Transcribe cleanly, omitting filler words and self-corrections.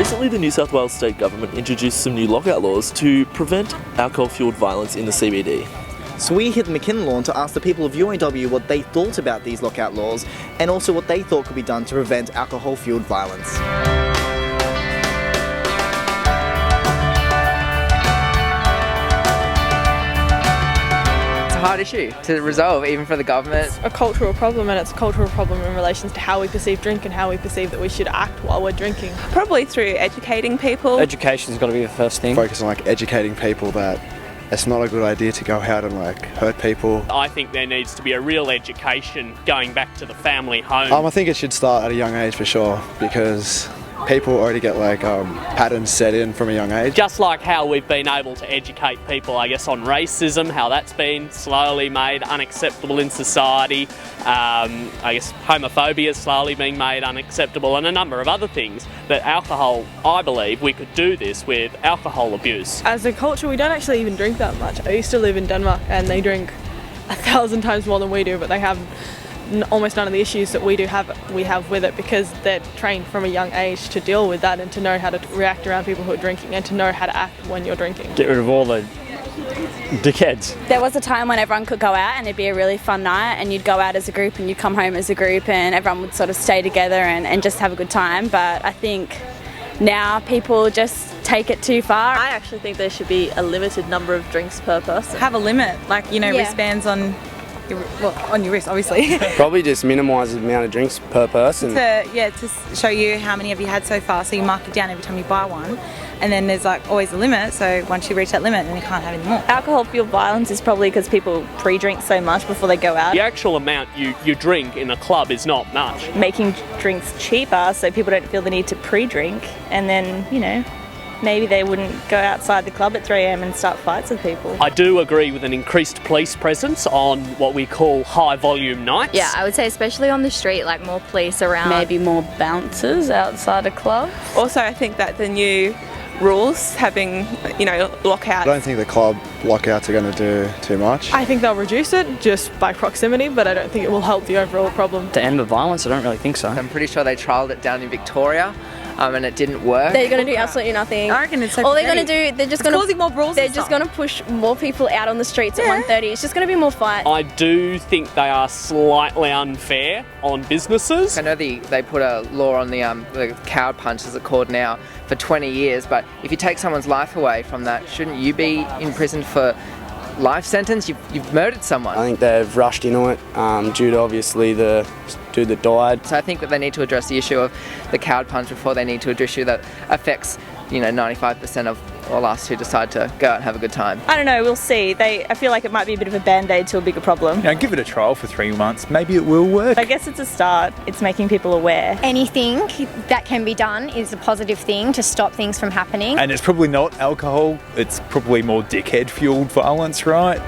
Recently, the New South Wales State Government introduced some new lockout laws to prevent alcohol-fuelled violence in the CBD. So we hit the McKinnon lawn to ask the people of UAW what they thought about these lockout laws and also what they thought could be done to prevent alcohol-fuelled violence. Hard issue to resolve, even for the government. It's a cultural problem, and it's a cultural problem in relation to how we perceive drink and how we perceive that we should act while we're drinking. Probably through educating people. Education's got to be the first thing. Focus on educating people that it's not a good idea to go out and hurt people. I think there needs to be a real education going back to the family home. I think it should start at a young age for sure, because people already get patterns set in from a young age. Just like how we've been able to educate people, I guess, on racism, how that's been slowly made unacceptable in society. I guess homophobia is slowly being made unacceptable, and a number of other things. But alcohol, I believe we could do this with alcohol abuse. As a culture, we don't actually even drink that much. I used to live in Denmark, and they drink 1,000 times more than we do, but they have almost none of the issues that we have with it, because they're trained from a young age to deal with that and to know how to react around people who are drinking and to know how to act when you're drinking. Get rid of all the dickheads. There was a time when everyone could go out and it'd be a really fun night, and you'd go out as a group and you'd come home as a group, and everyone would sort of stay together and just have a good time. But I think now people just take it too far. I actually think there should be a limited number of drinks per person. Have a limit, wristbands on your wrist, obviously. Probably just minimise the amount of drinks per person. to show you how many have you had so far, so you mark it down every time you buy one. And then there's always a limit, so once you reach that limit, then you can't have any more. Alcohol-fueled violence is probably because people pre-drink so much before they go out. The actual amount you drink in a club is not much. Making drinks cheaper so people don't feel the need to pre-drink, and then, maybe they wouldn't go outside the club at 3 a.m. and start fights with people. I do agree with an increased police presence on what we call high volume nights. Yeah, I would say especially on the street, more police around. Maybe more bouncers outside a club. Also, I think that the new rules having, lockouts. I don't think the club lockouts are going to do too much. I think they'll reduce it just by proximity, but I don't think it will help the overall problem. To end the violence, I don't really think so. I'm pretty sure they trialled it down in Victoria. And it didn't work. They're going to do absolutely nothing. I reckon it's so all they're going to do, they're just going to causing more brawls. They're just going to push more people out on the streets at 1:30. It's just going to be more fight. I do think they are slightly unfair on businesses. I know they put a law on the coward punch, as it's called now, for 20 years. But if you take someone's life away from that, shouldn't you be in prison for life sentence? You've murdered someone. I think they've rushed into it due to obviously the dude that died. So I think that they need to address the issue of the coward punch before they need to address issue that affects 95% of all us who decide to go out and have a good time. I don't know, we'll see. I feel like it might be a bit of a band-aid to a bigger problem. Give it a trial for 3 months. Maybe it will work. I guess it's a start. It's making people aware. Anything that can be done is a positive thing to stop things from happening. And it's probably not alcohol. It's probably more dickhead-fueled violence, right?